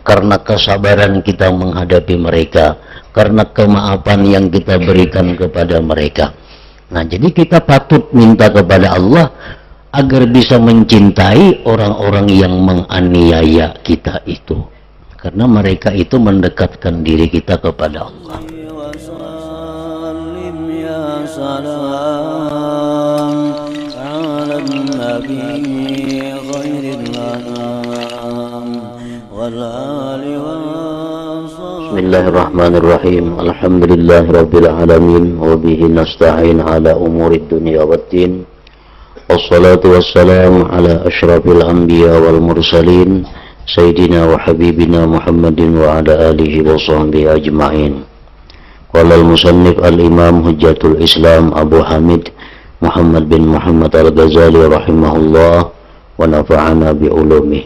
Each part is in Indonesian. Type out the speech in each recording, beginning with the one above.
karena kesabaran kita menghadapi mereka, karena kemaafan yang kita berikan kepada mereka. Nah, jadi kita patut minta kepada Allah agar bisa mencintai orang-orang yang menganiaya kita itu, karena mereka itu mendekatkan diri kita kepada Allah. Bismillahirrahmanirrahim. Alhamdulillahirabbil alamin wa bihi nasta'in ala umurid dunya waddin. Wassalatu wassalamu ala asyrafil anbiya wal mursalin sayyidina wa habibina Muhammadin wa ala alihi wa sahbihi ajma'in. Qala al-musannif al-imam hujjatul Islam Abu Hamid Muhammad bin Muhammad al-Ghazali rahimahullah wa nafa'ana bi ulumih.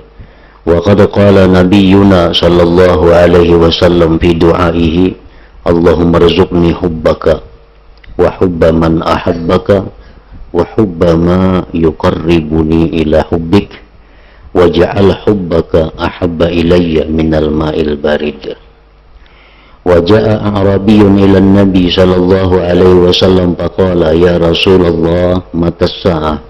Wa qad qala nabiyyuna sallallahu alaihi wasallam fi du'aihi, Allahumma rzuqni hubbaka wa hubba man ahabbaka wa hubba ma yuqarribuni ila hubbik waj'al hubbaka ahabba ilayya minal ma'il barid. Wa jaa a'rabiyyun ila an-nabi sallallahu alaihi wasallam faqala ya Rasulullah mata as-sa'ah,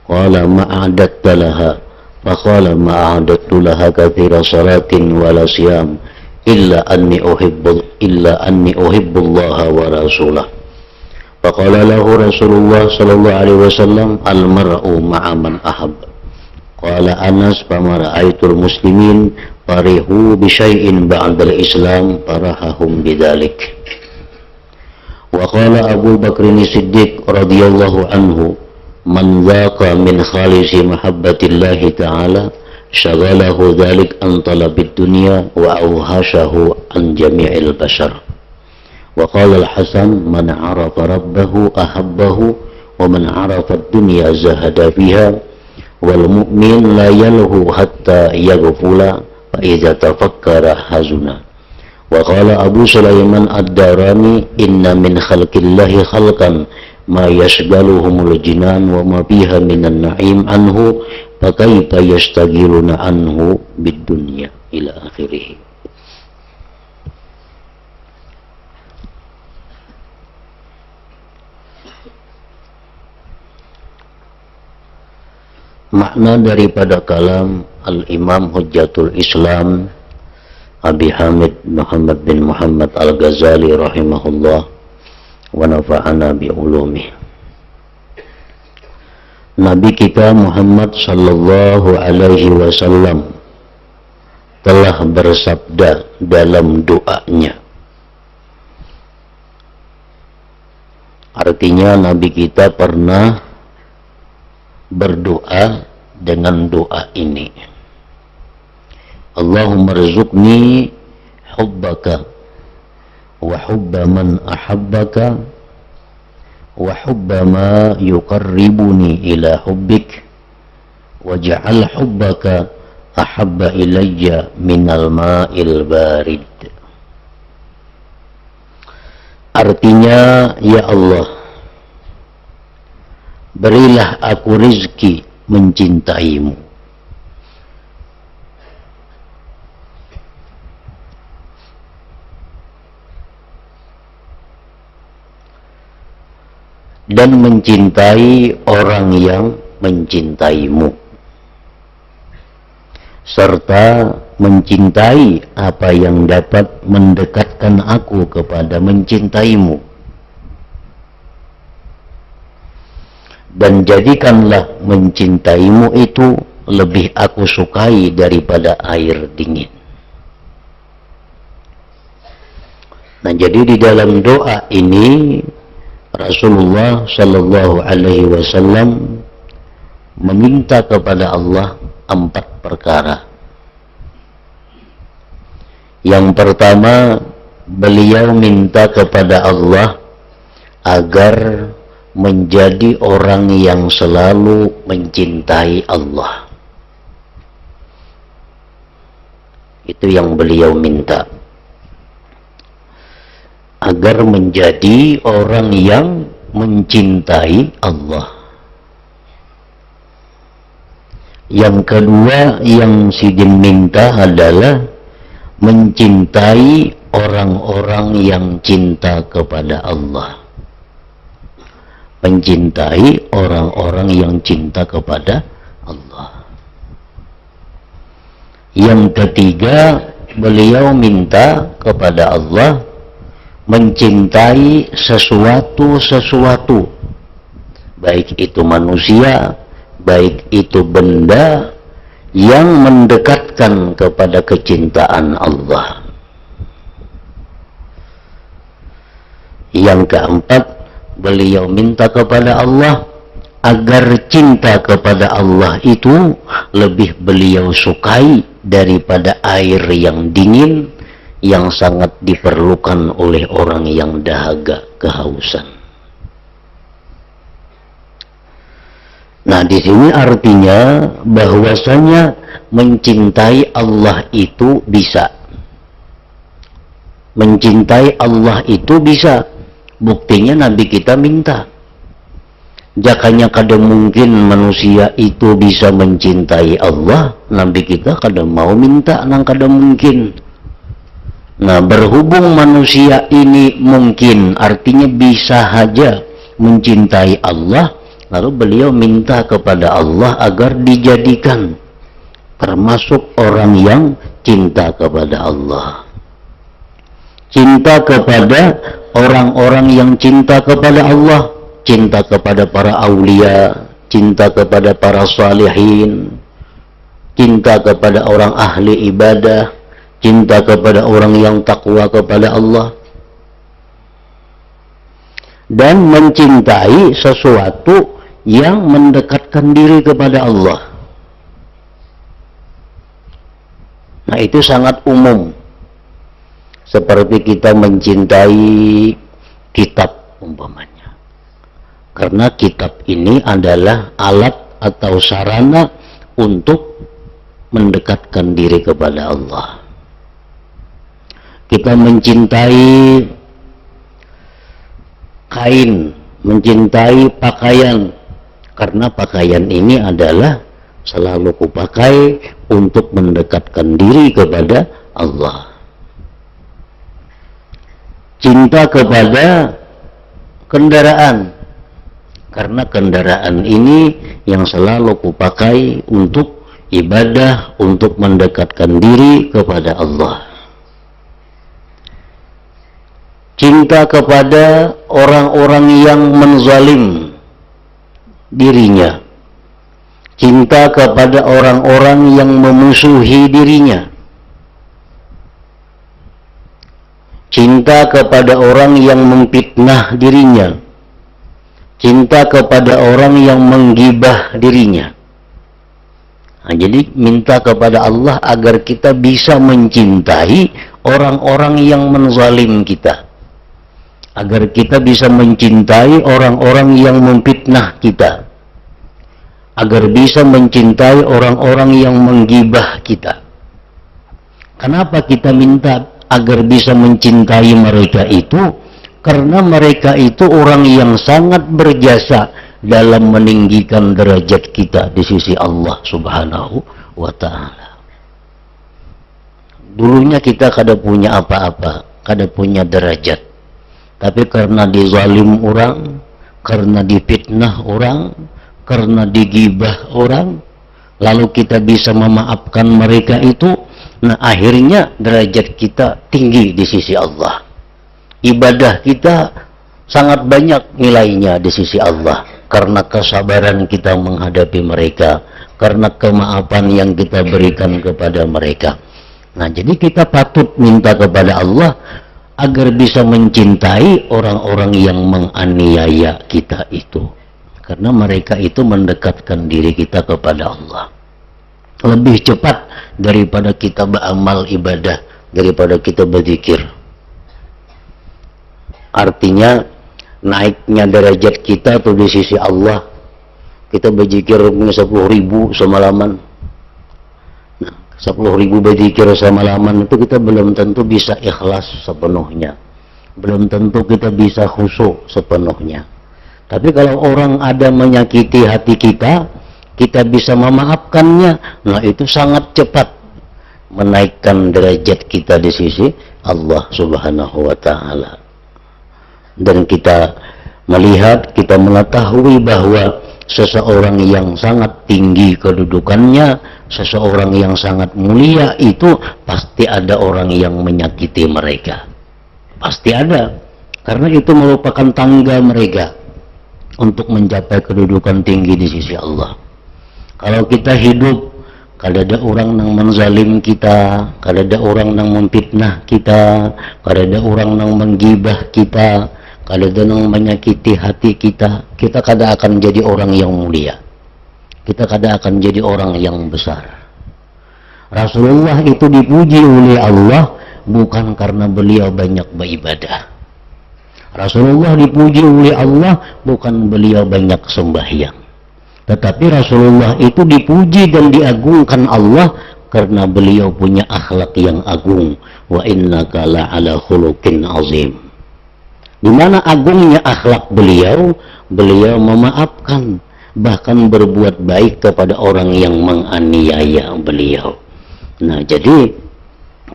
qala ma a'adatta laha, faqala ma a'adattu laha katsira salatin wala siyam illa anni uhibbu Allah wa rasulah. Faqala lahu Rasulullah sallallahu alaihi wasallam al-mar'u ma'a man ahab. Qala Anas fama ra'aitul muslimin farihu bi syai'in ba'dal Islam farahahum bidzalik. Wa qala Abu Bakr as-Siddiq radhiyallahu anhu man dhaqa min khalisi mahabbatillahi ta'ala syaghalahu dhalik an talabid dunya wa awhashahu an jami'il bashar. Wa qala al-Hasan man 'arafa rabbahu ahabbahu wa man 'arafa ad-dunya zahada fiha wal mu'min la yalhu hatta yaghfula fa idza tafakkara hazuna. Wa qala Abu Sulaiman ad-Darani inna min khalqillahi khalqan ma yashghaluhumul jinan wa ma fiha minan na'im anhu fa kaifa yastaghiluna anhu bid dunya ila akhirih. Makna daripada kalam Al-Imam Hujjatul Islam Abi Hamid Muhammad bin Muhammad Al-Ghazali rahimahullah wa nafa'ana bi ulumih. Nabi kita Muhammad sallallahu alaihi wasallam telah bersabda dalam doanya. Artinya Nabi kita pernah berdoa dengan doa ini, Allahumma rzuqni hubbaka wa hubba man ahabbaka wa hubba ma yuqarribuni ila hubbik waj'al hubbaka ahabba ilayya minal ma'il barid. Artinya, ya Allah, berilah aku rizki mencintaimu, dan mencintai orang yang mencintaimu, serta mencintai apa yang dapat mendekatkan aku kepada mencintaimu. Dan jadikanlah mencintaimu itu lebih aku sukai daripada air dingin. Nah, jadi di dalam doa ini Rasulullah Shallallahu Alaihi Wasallam meminta kepada Allah 4 perkara. Yang pertama, beliau minta kepada Allah agar menjadi orang yang selalu mencintai Allah. Itu yang beliau minta, agar menjadi orang yang mencintai Allah. Yang kedua yang Sidin minta adalah mencintai orang-orang yang cinta kepada Allah. Mencintai orang-orang yang cinta kepada Allah. Yang ketiga, beliau minta kepada Allah mencintai sesuatu, baik itu manusia, baik itu benda, yang mendekatkan kepada kecintaan Allah. Yang keempat, beliau minta kepada Allah agar cinta kepada Allah itu lebih beliau sukai daripada air yang dingin yang sangat diperlukan oleh orang yang dahaga kehausan. Nah, di sini artinya bahwasanya mencintai Allah itu bisa. Mencintai Allah itu bisa. Buktinya Nabi kita minta. Jakanya kada mungkin manusia itu bisa mencintai Allah, Nabi kita kada mau minta nang kada mungkin. Nah, berhubung manusia ini mungkin, artinya bisa saja mencintai Allah, lalu beliau minta kepada Allah agar dijadikan termasuk orang yang cinta kepada Allah. Cinta kepada orang-orang yang cinta kepada Allah, cinta kepada para aulia, cinta kepada para salihin, cinta kepada orang ahli ibadah, cinta kepada orang yang takwa kepada Allah, dan mencintai sesuatu yang mendekatkan diri kepada Allah. Nah, itu sangat umum. Seperti kita mencintai kitab umpamanya. Karena kitab ini adalah alat atau sarana untuk mendekatkan diri kepada Allah. Kita mencintai kain, mencintai pakaian, karena pakaian ini adalah selalu kupakai untuk mendekatkan diri kepada Allah. Cinta kepada kendaraan, karena kendaraan ini yang selalu kupakai untuk ibadah, untuk mendekatkan diri kepada Allah. Cinta kepada orang-orang yang menzalim dirinya, cinta kepada orang-orang yang memusuhi dirinya, cinta kepada orang yang memfitnah dirinya, cinta kepada orang yang menggibah dirinya. Nah, jadi minta kepada Allah agar kita bisa mencintai orang-orang yang menzalim kita, agar kita bisa mencintai orang-orang yang memfitnah kita, agar bisa mencintai orang-orang yang menggibah kita. Kenapa kita minta agar bisa mencintai mereka itu? Karena mereka itu orang yang sangat berjasa dalam meninggikan derajat kita di sisi Allah Subhanahu wa ta'ala. Dulunya kita kada punya apa-apa, kada punya derajat, tapi karena dizalim orang, karena difitnah orang, karena digibah orang, lalu kita bisa memaafkan mereka itu. Nah, akhirnya derajat kita tinggi di sisi Allah. Ibadah kita sangat banyak nilainya di sisi Allah, karena kesabaran kita menghadapi mereka, karena kemaafan yang kita berikan kepada mereka. Nah, jadi kita patut minta kepada Allah agar bisa mencintai orang-orang yang menganiaya kita itu, karena mereka itu mendekatkan diri kita kepada Allah lebih cepat daripada kita beramal ibadah, daripada kita berzikir. Artinya naiknya derajat kita tuh di sisi Allah. Kita berzikir 10.000 semalaman. Nah, 10.000 berzikir semalaman itu kita belum tentu bisa ikhlas sepenuhnya, belum tentu kita bisa khusyuk sepenuhnya. Tapi kalau orang ada menyakiti hati kita, kita bisa memaafkannya, nah itu sangat cepat menaikkan derajat kita di sisi Allah Subhanahu wa taala. Dan kita melihat, kita mengetahui bahwa seseorang yang sangat tinggi kedudukannya, seseorang yang sangat mulia itu pasti ada orang yang menyakiti mereka. Pasti ada. Karena itu merupakan tangga mereka untuk mencapai kedudukan tinggi di sisi Allah. Kalau kita hidup, kalau ada orang yang menzalim kita, kalau ada orang yang memfitnah kita, kalau ada orang yang menggibah kita, kalau ada yang menyakiti hati kita, kita kadang akan jadi orang yang mulia. Kita kadang akan jadi orang yang besar. Rasulullah itu dipuji oleh Allah bukan karena beliau banyak beribadah. Rasulullah dipuji oleh Allah bukan beliau banyak sembahyang. Tetapi Rasulullah itu dipuji dan diagungkan Allah karena beliau punya akhlak yang agung. Wa innaka la'ala khuluqin azim. Di mana agungnya akhlak beliau, beliau memaafkan, bahkan berbuat baik kepada orang yang menganiaya beliau. Nah, jadi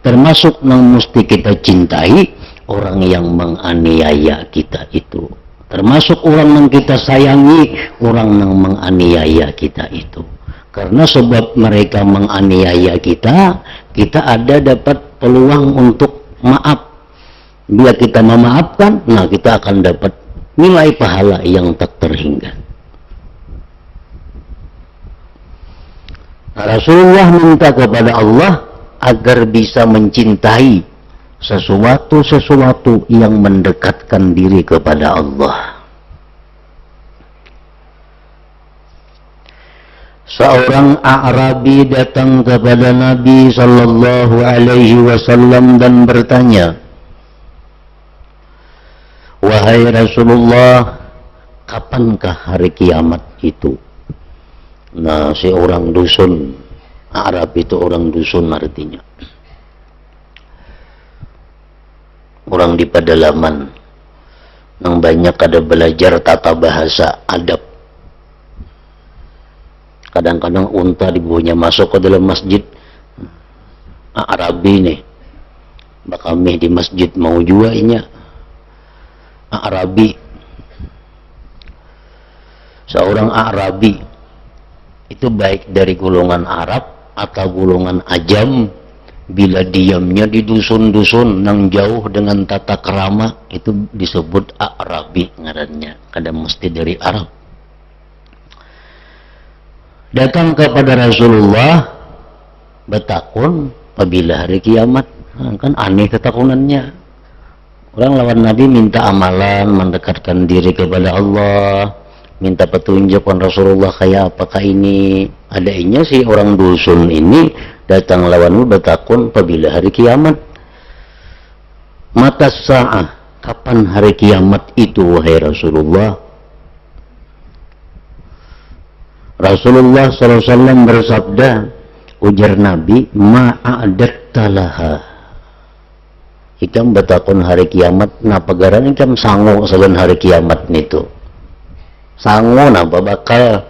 termasuk yang mesti kita cintai orang yang menganiaya kita itu. Termasuk orang yang kita sayangi, orang yang menganiaya kita itu. Karena sebab mereka menganiaya kita, kita ada dapat peluang untuk maaf. Bila kita memaafkan, nah kita akan dapat nilai pahala yang tak terhingga. Nah, Rasulullah minta kepada Allah agar bisa mencintai sesuatu yang mendekatkan diri kepada Allah. Seorang A'rabi datang kepada Nabi sallallahu alaihi wasallam dan bertanya, "Wahai Rasulullah, kapankah hari kiamat itu?" Nah, si orang dusun, Arab itu orang dusun artinya. Orang di pedalaman yang banyak ada belajar tata bahasa adab. Kadang-kadang unta dibuahnya masuk ke dalam masjid. Arabi nih, bakami di masjid mau juga inya. Arabi, seorang Arabi itu baik dari golongan Arab atau golongan Ajam. Bila diamnya di dusun-dusun yang jauh dengan tata kerama, itu disebut Arabi ngarannya, kadang mesti dari Arab. Datang kepada Rasulullah bertakun apabila hari kiamat. Kan aneh ketakunannya. Orang lawan Nabi minta amalan, mendekatkan diri kepada Allah, minta petunjuk kan Rasulullah kayak apakah ini. Adanya sih orang dusun ini datang lawanmu bertakun apabila hari kiamat. Mata sa'ah, kapan hari kiamat itu wahai Rasulullah? Rasulullah SAW bersabda, ujar Nabi, ma'adattalaha. Ikam bertakun hari kiamat, napa garan ikam sango selain hari kiamat itu. Sango napa bakal.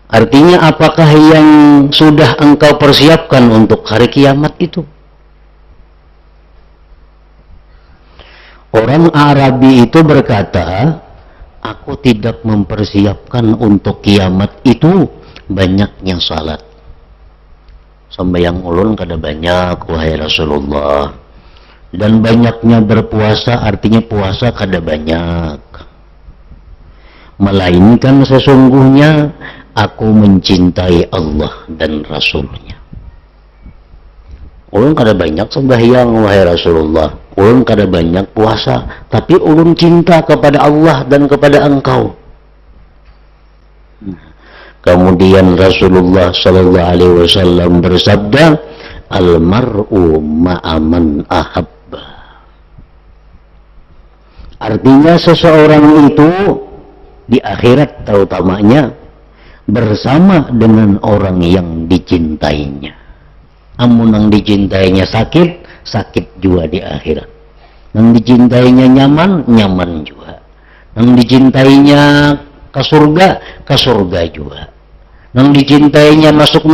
Artinya apakah yang sudah engkau persiapkan untuk hari kiamat itu? Orang Arabi itu berkata, aku tidak mempersiapkan untuk kiamat itu banyaknya salat. Sembahyang ulun kada banyak wahai Rasulullah. Dan banyaknya berpuasa artinya puasa kada banyak. Melainkan sesungguhnya aku mencintai Allah dan Rasulnya. Ulun kada banyak sembahyang wahai Rasulullah, ulun kada banyak puasa, tapi ulun cinta kepada Allah dan kepada engkau. Kemudian Rasulullah sallallahu alaihi wasallam bersabda, al-mar'u ma'aman ahabba. Artinya seseorang itu di akhirat terutamanya bersama dengan orang yang dicintainya. Amun yang dicintainya sakit, sakit juga di akhirat. Yang dicintainya nyaman, nyaman juga. Yang dicintainya ke surga juga. Yang dicintainya masuk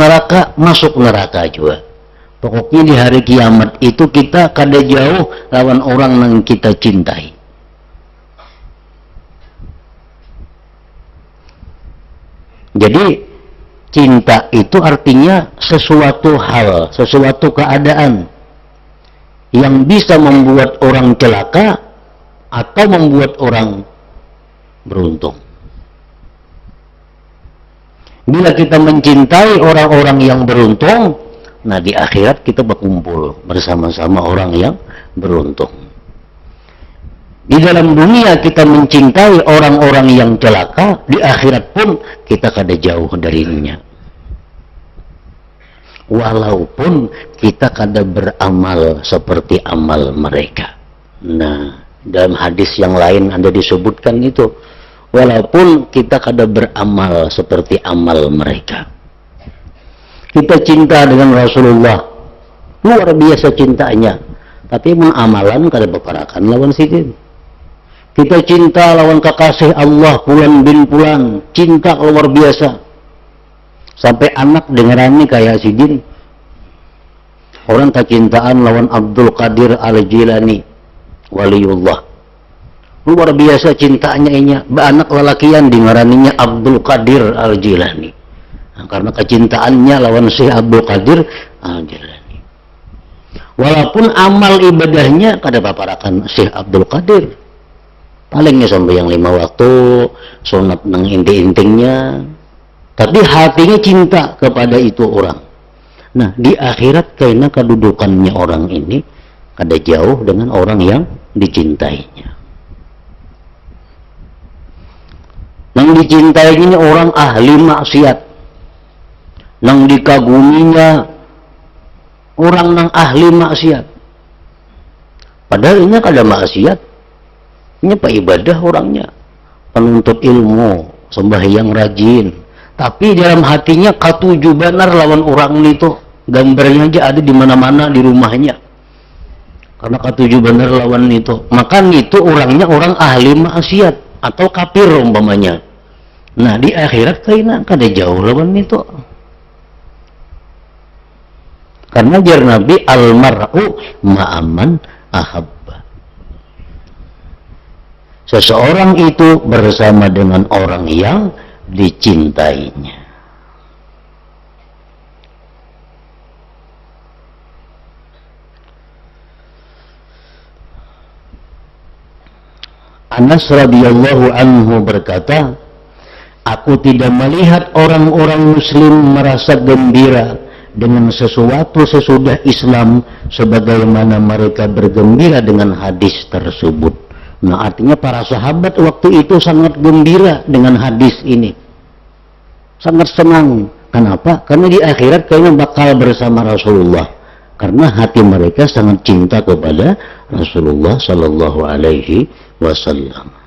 neraka juga. Pokoknya di hari kiamat itu kita kada jauh lawan orang yang kita cintai. Jadi cinta itu artinya sesuatu hal, sesuatu keadaan yang bisa membuat orang celaka atau membuat orang beruntung. Bila kita mencintai orang-orang yang beruntung, nah di akhirat kita berkumpul bersama-sama orang yang beruntung. Di dalam dunia kita mencintai orang-orang yang celaka, di akhirat pun kita kada jauh darinya. Walaupun kita kada beramal seperti amal mereka. Nah, dalam hadis yang lain ada disebutkan itu, walaupun kita kada beramal seperti amal mereka. Kita cinta dengan Rasulullah, luar biasa cintanya, tapi amalan kada beparakan lawan sidin. Kita cinta lawan kekasih Allah Fulan bin Fulan, cinta luar biasa. Sampai anak dengerannya kayak sidin. Orang kecintaan lawan Abdul Qadir Al-Jilani, waliullah. Luar biasa cintanya inya. Anak lelakian dengeraninya Abdul Qadir Al-Jilani. Nah, karena kecintaannya lawan Syekh Abdul Qadir Al-Jilani. Walaupun amal ibadahnya kada paparakan Syekh Abdul Qadir. Palingnya sampai yang 5 waktu, sunat nang inti-intingnya, tapi hatinya cinta kepada itu orang. Nah, di akhirat karena kedudukannya orang ini kada jauh dengan orang yang dicintainya. Nang dicintainya orang ahli maksiat, nang dikaguminya orang nang ahli maksiat. Padahal ini kada maksiat. Ini pak ibadah orangnya, penuntut ilmu, sembahyang rajin, tapi dalam hatinya katuju benar lawan orang itu, gambarnya aja ada di mana-mana di rumahnya, karena katuju benar lawan itu. Maka itu orangnya orang ahli maksiat atau kafir umpamanya. Nah di akhirat kayaknya kada jauh lawan itu, karena jar Nabi almar'u ma'aman ahab. Seseorang itu bersama dengan orang yang dicintainya. Anas radhiyallahu anhu berkata, aku tidak melihat orang-orang muslim merasa gembira dengan sesuatu sesudah Islam sebagaimana mereka bergembira dengan hadis tersebut. Nah artinya para sahabat waktu itu sangat gembira dengan hadis ini, sangat senang. Kenapa? Karena di akhirat kayaknya bakal bersama Rasulullah, karena hati mereka sangat cinta kepada Rasulullah Sallallahu Alaihi Wasallam.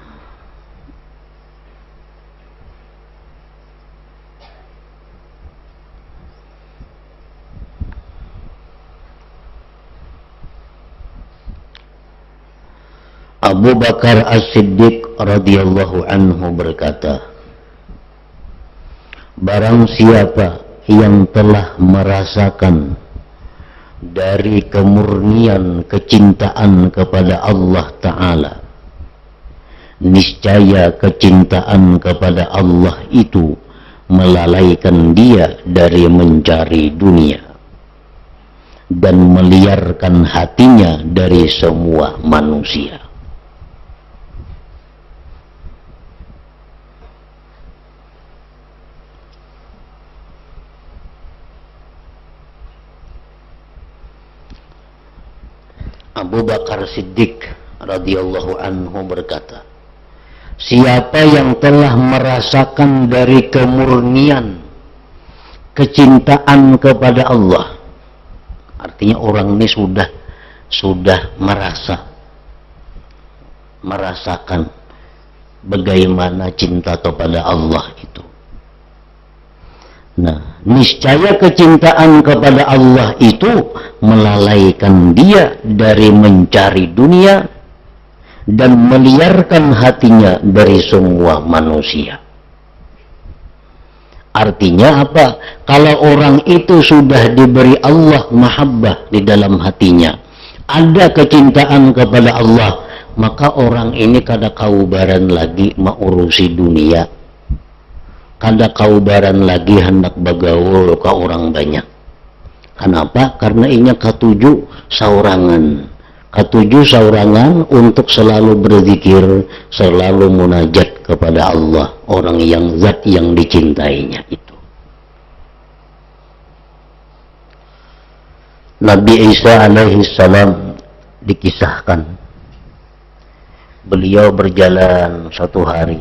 Abu Bakar As-Siddiq radhiyallahu anhu berkata, barang siapa yang telah merasakan dari kemurnian kecintaan kepada Allah Ta'ala, niscaya kecintaan kepada Allah itu melalaikan dia dari mencari dunia dan meliarkan hatinya dari semua manusia. Abu Bakar Siddiq radhiyallahu anhu berkata, siapa yang telah merasakan dari kemurnian kecintaan kepada Allah, artinya orang ini sudah merasakan bagaimana cinta kepada Allah itu. Nah, niscaya kecintaan kepada Allah itu melalaikan dia dari mencari dunia dan meliarkan hatinya dari semua manusia. Artinya apa? Kalau orang itu sudah diberi Allah mahabbah di dalam hatinya, ada kecintaan kepada Allah, maka orang ini kada kaubaran lagi mengurusi dunia, kada kaubaran lagi hendak bagaul ke orang banyak. Kenapa? Karena inya ketujuh saurangan untuk selalu berzikir, selalu munajat kepada Allah, orang yang zat yang dicintainya itu. Nabi Isa alaihi salam dikisahkan, beliau berjalan suatu hari,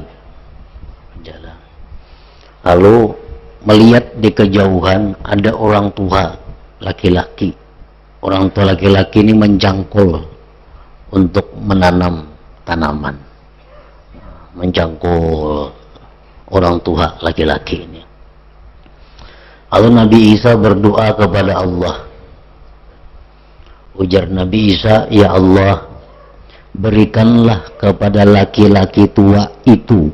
lalu melihat di kejauhan ada orang tua laki-laki. Orang tua laki-laki ini menjangkul untuk menanam tanaman, menjangkul orang tua laki-laki ini. Lalu Nabi Isa berdoa kepada Allah. Ujar Nabi Isa, ya Allah, berikanlah kepada laki-laki tua itu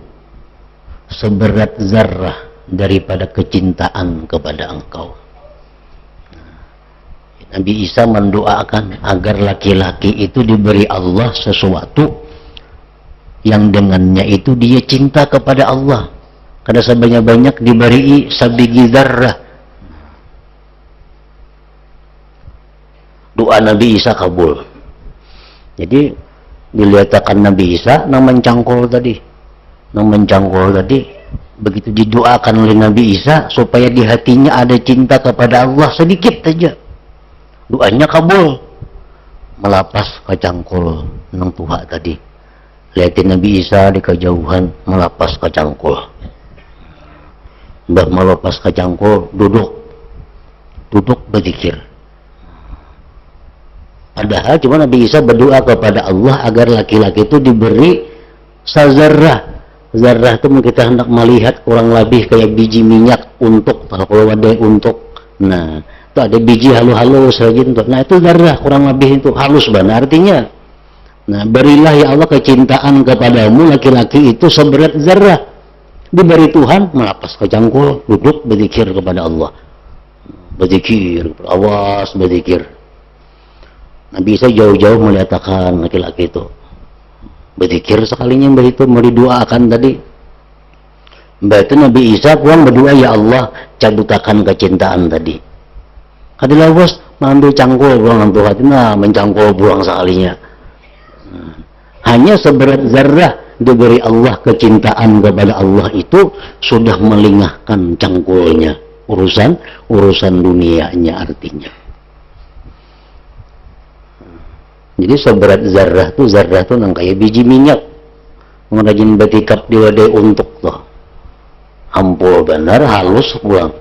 seberat zarrah daripada kecintaan kepada Engkau. Nabi Isa mendoakan agar laki-laki itu diberi Allah sesuatu yang dengannya itu dia cinta kepada Allah. Karena sebanyak-banyak diberi sabigi zarrah. Doa Nabi Isa kabul. Jadi dilihatkan Nabi Isa nang mencangkul tadi. Begitu didoakan oleh Nabi Isa supaya di hatinya ada cinta kepada Allah sedikit saja. Doanya kabul, melapas ke cangkul nang tuha tadi. Lihatin Nabi Isa di kejauhan melapas ke cangkul. Mbak melepas ke cangkul, duduk berzikir. Padahal cuma Nabi Isa berdoa kepada Allah agar laki-laki itu diberi sazarrah. Zarrah itu kita hendak melihat kurang lebih kayak biji minyak untuk, kalau ada untuk. Nah, itu ada biji halus-halus saja untuk. Nah, itu zarrah kurang lebih itu halus benar artinya. Nah, berilah ya Allah kecintaan kepadamu laki-laki itu seberat zarrah. Diberi Tuhan melapas ke cangkul, duduk berzikir kepada Allah. Berzikir, awas berzikir. Nabi Isa jauh-jauh melihatkan laki-laki itu. Berzikir sekalinya mbak itu mau didoakan tadi. Mbak itu Nabi Isa pulang berdoa, ya Allah cabutakan kecintaan tadi. Kadilah bos mengambil cangkul buang untuk hati, nah mencangkul buang sekalinya. Hanya seberat zarrah diberi Allah kecintaan kepada Allah itu sudah melingahkan cangkulnya, urusan dunianya artinya. Jadi seberat zarrah tuh nang kayak biji minyak ngerajin betikap di wadah untuk tuh ampul benar halus pulang.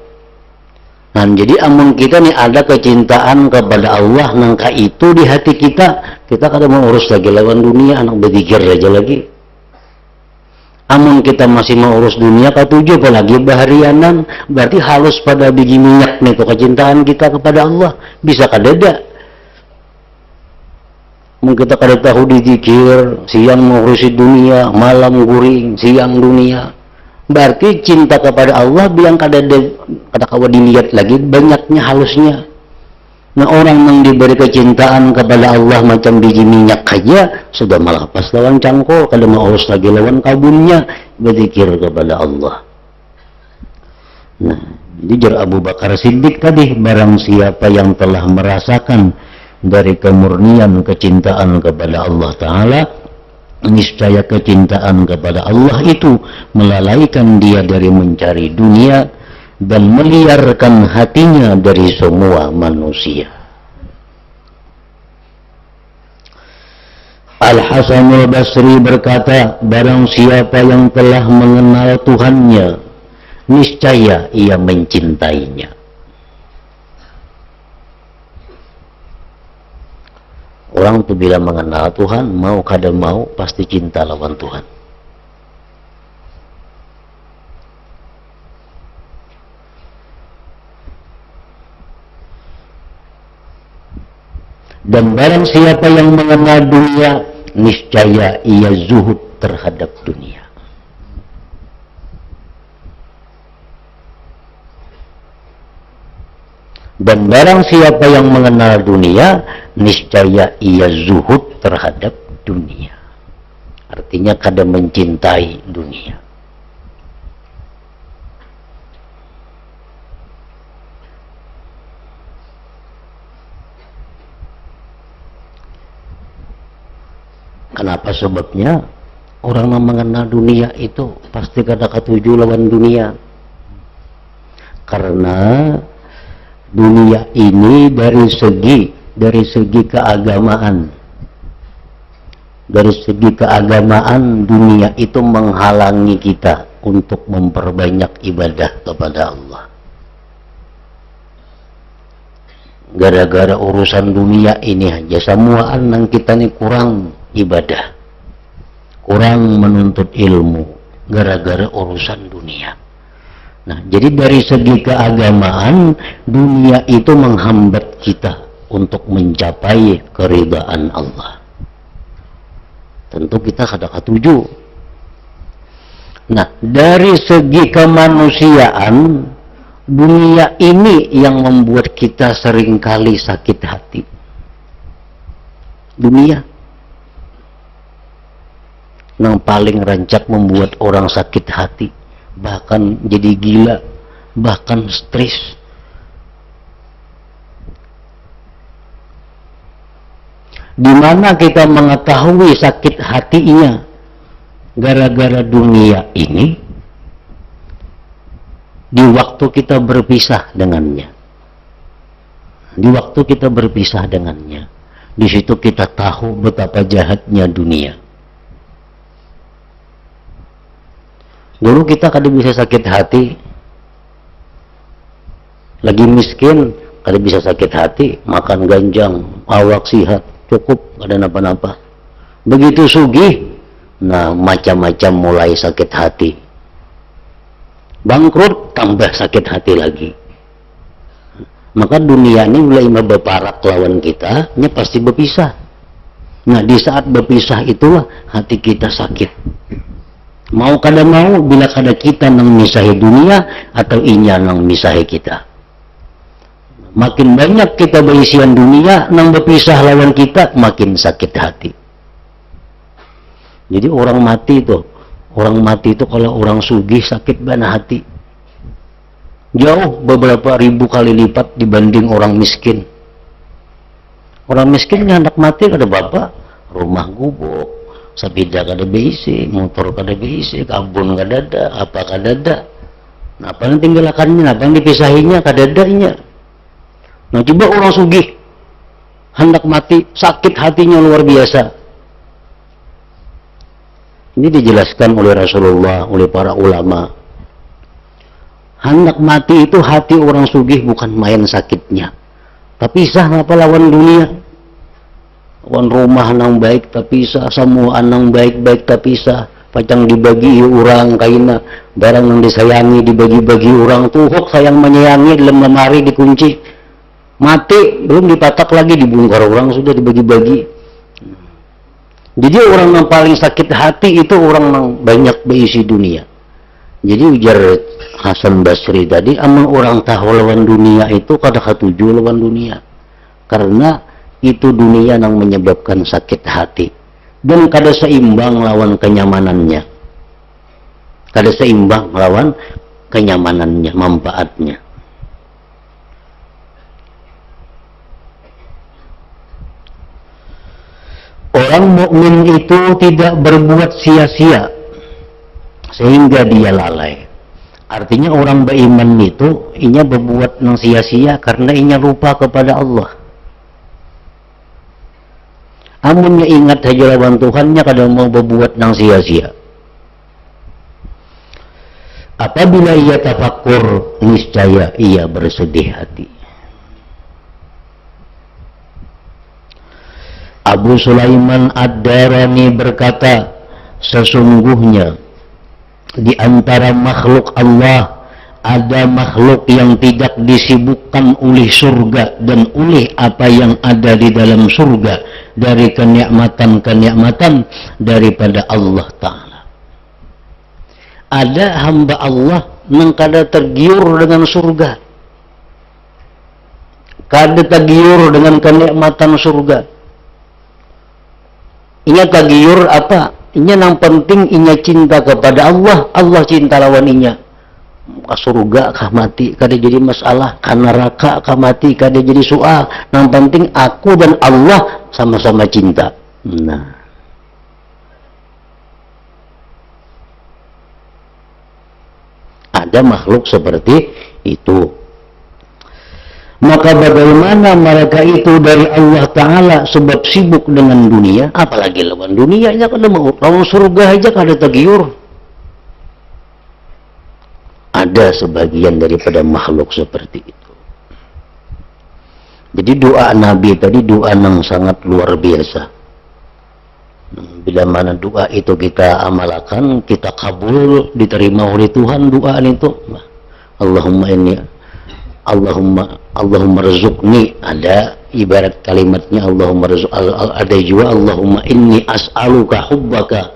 Nah jadi amun kita nih ada kecintaan kepada Allah nangka itu di hati kita kada mau urus lagi lawan dunia, anak berzikir aja lagi. Amun kita masih mau urus dunia ketujuh apalagi baharianan, berarti halus pada biji minyak nih tuh kecintaan kita kepada Allah bisa kadada. Kita kada tahu dizikir, siang mengurusi dunia, malam guring, siang dunia. Berarti cinta kepada Allah biang kada kawa dilihat lagi banyaknya halusnya. Nah orang yang diberi kecintaan kepada Allah macam biji minyak aja sudah melepas lawan cangkul, kada mau urus lagi lawan kabunnya, berzikir kepada Allah. Nah, jadi jar Abu Bakar Siddiq tadi, barang siapa yang telah merasakan dari kemurnian kecintaan kepada Allah Ta'ala, niscaya kecintaan kepada Allah itu melalaikan dia dari mencari dunia dan meliarkan hatinya dari semua manusia. Al-Hasan al-Basri berkata, barang siapa yang telah mengenal Tuhannya, niscaya ia mencintainya. Orang tuh bila mengenal Tuhan, mau kada mau pasti cinta lawan Tuhan. Dan barang siapa yang mengenal dunia, niscaya ia zuhud terhadap dunia. Dan barang siapa yang mengenal dunia, niscaya ia zuhud terhadap dunia. Artinya kada mencintai dunia. Kenapa sebabnya? Orang yang mengenal dunia itu pasti kada ketuju lawan dunia. Karena dunia ini dari segi keagamaan, dunia itu menghalangi kita untuk memperbanyak ibadah kepada Allah. Gara-gara urusan dunia ini aja semua nang kita nih kurang ibadah, kurang menuntut ilmu gara-gara urusan dunia. Nah, jadi dari segi keagamaan, dunia itu menghambat kita untuk mencapai keridhaan Allah. Tentu kita kada ketuju. Nah, dari segi kemanusiaan, dunia ini yang membuat kita seringkali sakit hati. Dunia yang paling rancak membuat orang sakit hati, bahkan jadi gila, bahkan stres. Di mana kita mengetahui sakit hatinya gara-gara dunia ini, di waktu kita berpisah dengannya. Di waktu kita berpisah dengannya, di situ kita tahu betapa jahatnya dunia. Dulu kita kada bisa sakit hati, lagi miskin kada bisa sakit hati, makan ganjang, awak sihat, cukup, kada napa-napa. Begitu sugih, nah macam-macam mulai sakit hati. Bangkrut, tambah sakit hati lagi. Maka dunia ini mulai berparak lawan kita, nya pasti berpisah. Nah, di saat berpisah itulah hati kita sakit. Mau kada mau, bila kada kita nang misahi dunia atau inya nang misahi kita. Makin banyak kita berisian dunia nang berpisah lawan kita, makin sakit hati. Jadi orang mati itu kalau orang sugih sakit bana hati. Jauh beberapa ribu kali lipat dibanding orang miskin. Orang miskin anak mati kada bapak, rumah gubuk, sepeda kada beisi, motor kada beisi, kabun kada ada, apa kada ada. Nah, apa yang tinggalakannya, apa yang dipisahinya kada adanya. Nah, coba orang sugih hendak mati, sakit hatinya luar biasa. Ini dijelaskan oleh Rasulullah, oleh para ulama. Hendak mati itu hati orang sugih bukan main sakitnya. Tapi sah apa lawan dunia? Lawan rumah nang baik tapi sah, semua nang baik-baik tapi sah. Pacang dibagi orang kaina, barang yang disayangi dibagi-bagi orang, tuhok sayang menyayangi dalam lemari dikunci. Mati belum dipatak lagi, dibongkar orang sudah dibagi-bagi. Jadi orang yang paling sakit hati itu orang yang banyak berisi dunia. Jadi ujar Hasan Basri tadi, amun orang tahu lawan dunia itu kada ketuju lawan dunia. Karena itu dunia yang menyebabkan sakit hati. Dan kada seimbang lawan kenyamanannya. Kada seimbang lawan kenyamanannya, manfaatnya. Orang mukmin itu tidak berbuat sia-sia sehingga dia lalai. Artinya orang beriman itu inya berbuat nang sia-sia karena inya lupa kepada Allah. Amunnya ingat saja lawan Tuhannya kada mau berbuat nang sia-sia. Apabila ia tafakkur, niscaya ia bersedih hati. Abu Sulaiman Ad-Darani berkata, sesungguhnya di antara makhluk Allah ada makhluk yang tidak disibukkan oleh surga dan oleh apa yang ada di dalam surga dari kenikmatan-kenikmatan daripada Allah Ta'ala. Ada hamba Allah yang kada tergiur dengan surga. kada tagiur dengan kenikmatan surga. Inya tagiur apa? Inya yang penting inya cinta kepada Allah, Allah cinta lawan inya. Ka surga kah mati kada jadi masalah, ka neraka kah mati kada jadi soal. Yang penting aku dan Allah sama-sama cinta. Nah, ada makhluk seperti itu. Maka bagaimana mereka itu dari Allah Ta'ala sebab sibuk dengan dunia, apalagi lawan dunia, ya kada mau lawan surga aja kada tagiur. Ada sebagian daripada makhluk seperti itu. Jadi doa Nabi tadi doa yang sangat luar biasa. Bila mana doa itu kita amalkan, kita kabul, diterima oleh Tuhan doa itu. Allahumma rizukni, ada ibarat kalimatnya Allahumma rizuk, ada juga Allahumma inni as'aluka hubbaka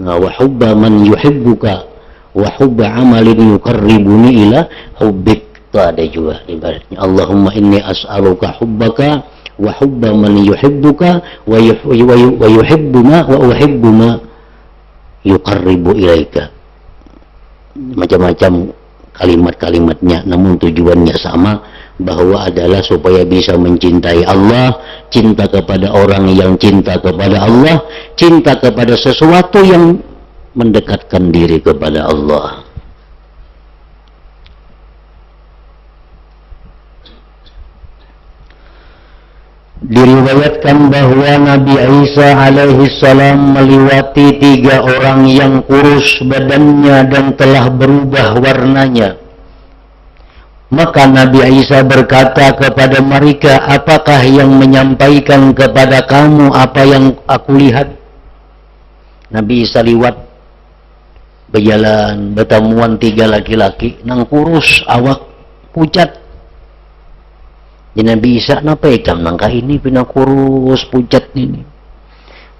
wa hubba man yuhibbuka wa hubba amalin yuqarribuni ila hubbik. Itu ada juga ibaratnya Allahumma inni as'aluka hubbaka wa hubba man yuhibbuka wa yuhibbu ma wa uhibbu ma yuqarribu ilaika. Macam-macam kalimat-kalimatnya, namun tujuannya sama, bahwa adalah supaya bisa mencintai Allah, cinta kepada orang yang cinta kepada Allah, cinta kepada sesuatu yang mendekatkan diri kepada Allah. Diriwayatkan bahwa Nabi Isa alaihi salam melewati 3 orang yang kurus badannya dan telah berubah warnanya. Maka Nabi Isa berkata kepada mereka, apakah yang menyampaikan kepada kamu apa yang aku lihat? Nabi Isa lewat berjalan, bertemuan 3 laki-laki nang kurus, awak pucat. Jadi Nabi Isa, kenapa ikam nangka ini pina kurus pucat ini?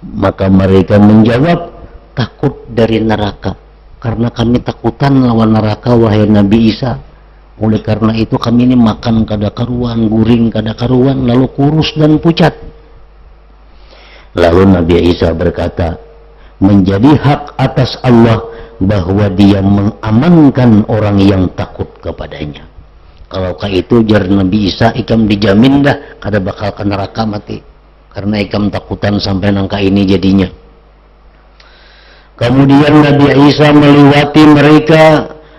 Maka mereka menjawab, takut dari neraka. Karena kami takutan lawan neraka, wahai Nabi Isa. Oleh karena itu kami ini makan kada karuan, guring kada karuan, lalu kurus dan pucat. Lalu Nabi Isa berkata, menjadi hak atas Allah bahwa dia mengamankan orang yang takut kepadanya. Kalau itu jar Nabi Isa, ikam dijamin dah kada bakal ke neraka mati, karena ikam takutan sampai nangka ini jadinya. Kemudian Nabi Isa melewati mereka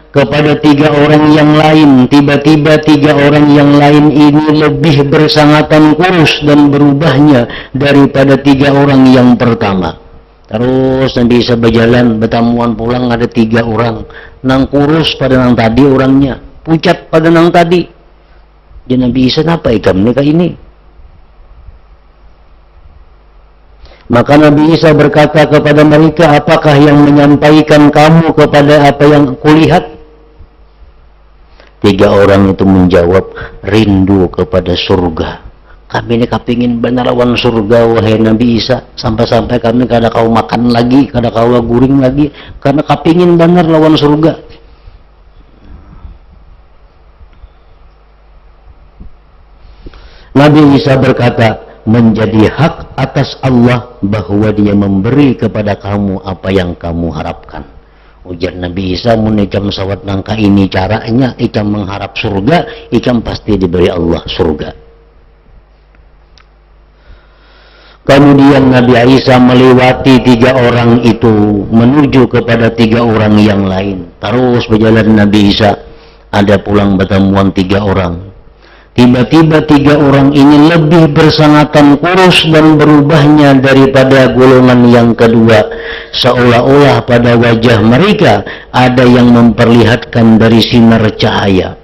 kepada 3 orang yang lain. Tiba-tiba 3 orang yang lain ini lebih bersangatan kurus dan berubahnya daripada 3 orang yang pertama. Terus Nabi Isa berjalan, bertemuan pulang ada 3 orang, nang kurus pada nang tadi orangnya, pucat pada nang tadi. Jadi Nabi Isa, apa ikam nikah ini? Maka Nabi Isa berkata kepada mereka, apakah yang menyampaikan kamu kepada apa yang kulihat? 3 orang itu menjawab, rindu kepada surga. Kami ini kepingin benar lawan surga, wahai Nabi Isa. Sampai-sampai kami kada kau makan lagi, kada kau guring lagi, karena kepingin benar lawan surga. Nabi Isa berkata, menjadi hak atas Allah bahwa dia memberi kepada kamu apa yang kamu harapkan. Ujar Nabi Isa, mun ikam sawat nangka ini caranya, ikam mengharap surga, ikam pasti diberi Allah surga. Kemudian Nabi Isa melewati 3 orang itu menuju kepada 3 orang yang lain. Terus berjalan Nabi Isa, ada pulang pertemuan 3 orang. Tiba-tiba 3 orang ini lebih bersangatan kurus dan berubahnya daripada golongan yang kedua. Seolah-olah pada wajah mereka ada yang memperlihatkan dari sinar cahaya.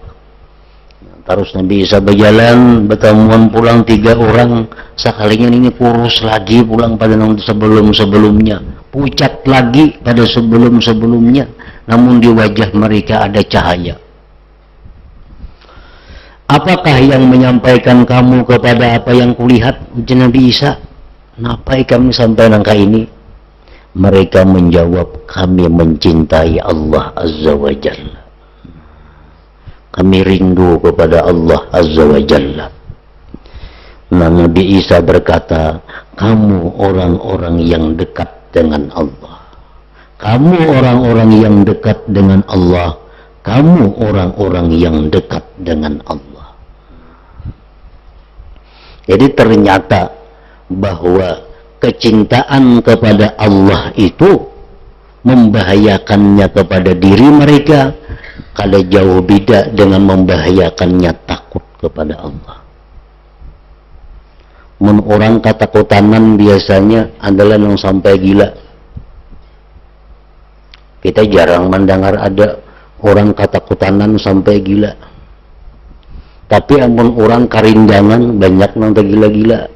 Terus Nabi Isa berjalan, bertemuan pulang 3 orang. Sekalinya ini kurus lagi pulang pada sebelum-sebelumnya. Pucat lagi pada sebelum-sebelumnya. Namun di wajah mereka ada cahaya. Apakah yang menyampaikan kamu kepada apa yang kulihat? Ujar Nabi Isa, kenapa kami sampai nangka ini? Mereka menjawab, kami mencintai Allah Azza wa Jalla. Kami rindu kepada Allah Azza wa Jalla. Nah, Nabi Isa berkata, kamu orang-orang yang dekat dengan Allah. Kamu orang-orang yang dekat dengan Allah. Kamu orang-orang yang dekat dengan Allah. Jadi ternyata bahwa kecintaan kepada Allah itu membahayakannya kepada diri mereka, kalau jauh beda dengan membahayakannya takut kepada Allah. Orang ketakutan biasanya adalah yang sampai gila. Kita jarang mendengar ada orang ketakutan sampai gila. Tapi amun orang karindangan banyak nang gila-gila.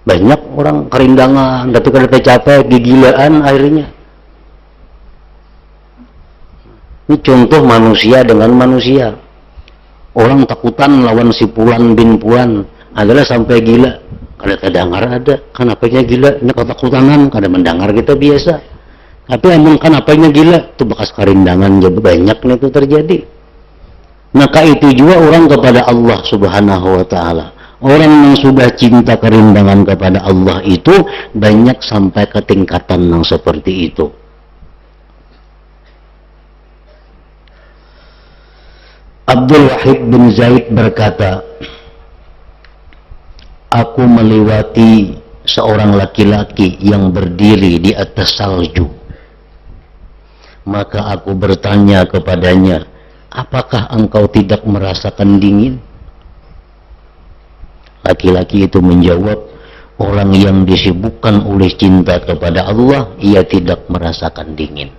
Banyak orang kerindangan, tapi kalau capek gigilaan akhirnya. Ini contoh manusia dengan manusia. Orang takutan lawan si Pulan bin Pulan adalah sampai gila. Kalau terdengar ada, kenapanya gila? Ini ketakutan, kada mendengar kita biasa. Tapi emang kenapanya gila? Itu bekas karindangan jadi banyak itu terjadi. Maka itu juga orang kepada Allah Subhanahu wa Ta'ala. Orang yang sudah cinta kerindangan kepada Allah itu banyak sampai ke tingkatan yang seperti itu. Abdul Wahid bin Zaid berkata, aku melewati seorang laki-laki yang berdiri di atas salju. Maka aku bertanya kepadanya, apakah engkau tidak merasakan dingin? Laki-laki itu menjawab, orang yang disibukkan oleh cinta kepada Allah, ia tidak merasakan dingin.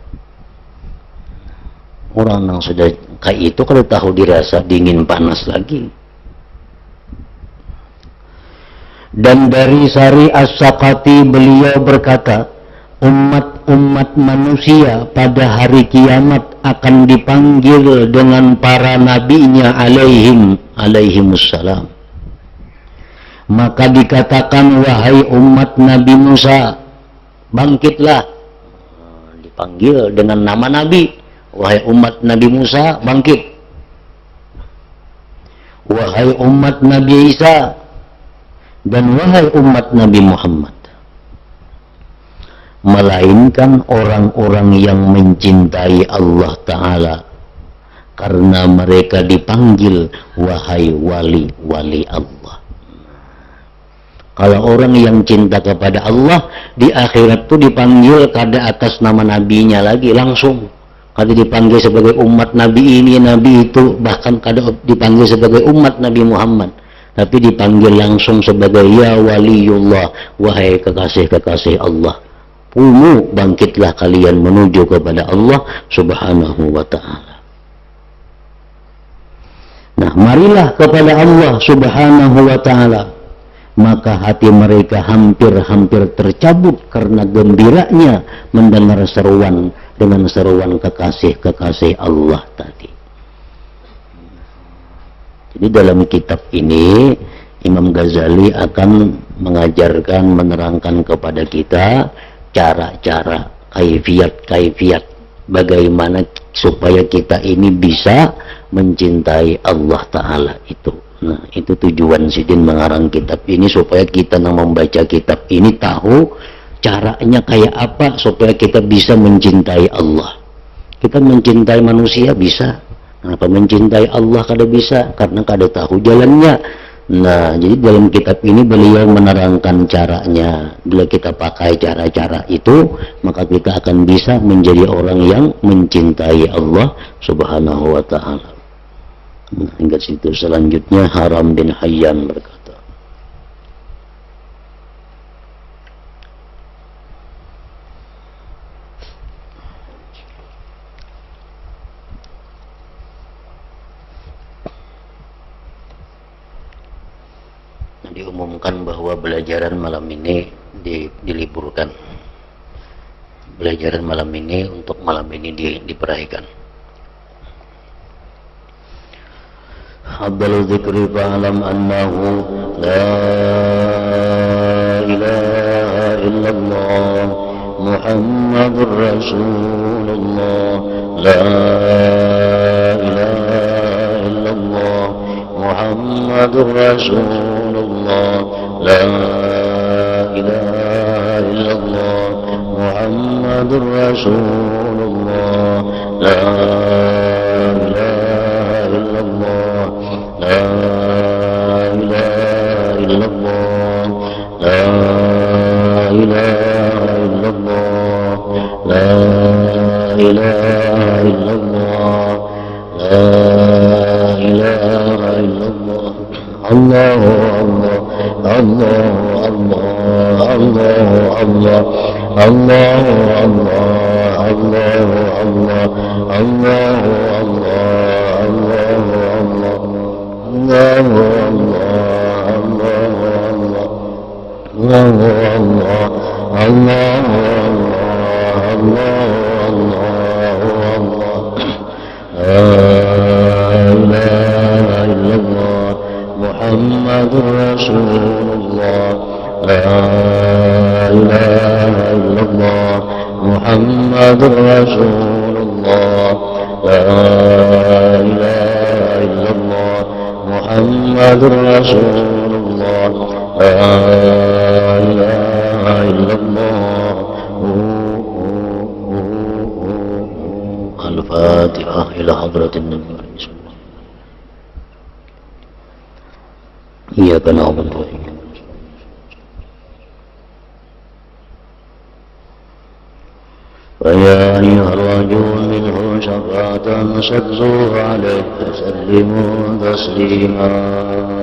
Orang yang sudah kayak itu kalau tahu dirasa dingin panas lagi. Dan dari Sari As-Sakati beliau berkata, umat-umat manusia pada hari kiamat akan dipanggil dengan para nabinya alaihimussalam. Maka dikatakan, wahai umat Nabi Musa, bangkitlah. Dipanggil dengan nama Nabi, wahai umat Nabi Musa, bangkit. Wahai umat Nabi Isa, dan wahai umat Nabi Muhammad. Melainkan orang-orang yang mencintai Allah Ta'ala, karena mereka dipanggil wahai wali-wali Allah. Kalau orang yang cinta kepada Allah di akhirat itu dipanggil kada atas nama nabinya lagi langsung. Kada dipanggil sebagai umat Nabi ini, Nabi itu, bahkan kada dipanggil sebagai umat Nabi Muhammad. Tapi dipanggil langsung sebagai ya waliullah, wahai kekasih-kekasih Allah. Pumu, bangkitlah kalian menuju kepada Allah Subhanahu wa Ta'ala. Nah, marilah kepada Allah Subhanahu wa Ta'ala. Maka hati mereka hampir-hampir tercabut karena gembiranya mendengar seruan dengan seruan kekasih-kekasih Allah tadi. Jadi dalam kitab ini Imam Ghazali akan mengajarkan, menerangkan kepada kita cara-cara, kaifiat bagaimana supaya kita ini bisa mencintai Allah Ta'ala itu. Nah, itu tujuan Sidin mengarang kitab ini, supaya kita yang membaca kitab ini tahu caranya kayak apa supaya kita bisa mencintai Allah. Kita mencintai manusia bisa, kenapa mencintai Allah kada bisa? Karena kada tahu jalannya. Nah, jadi dalam kitab ini beliau menerangkan caranya. Bila kita pakai cara-cara itu, maka kita akan bisa menjadi orang yang mencintai Allah Subhanahu wa Ta'ala. Nah, hingga situ selanjutnya Haram bin Hayyan berkata, diumumkan bahwa pelajaran malam ini diliburkan. Pelajaran malam ini untuk malam ini diperhatikan. Abdul Zikri fa'alam annahu la ilaha illallah Muhammadur Rasulullah la ilaha illallah Muhammadur رسول الله لا إله إلا الله محمد رسول الله لا إله إلا الله لا إله إلا الله لا إله إلا الله لا إله إلا الله لا إله إلا الله الله الله الله الله الله الله الله الله الله محمد رسول الله لا إله إلا الله محمد رسول الله لا إله إلا الله محمد رسول الله لا إله إلا الله الفاتحة إلى حضرة النبي إياك نعبد وإياك فيا أيها الرجل منه شفاعة صلوا عليه وسلموا تسليما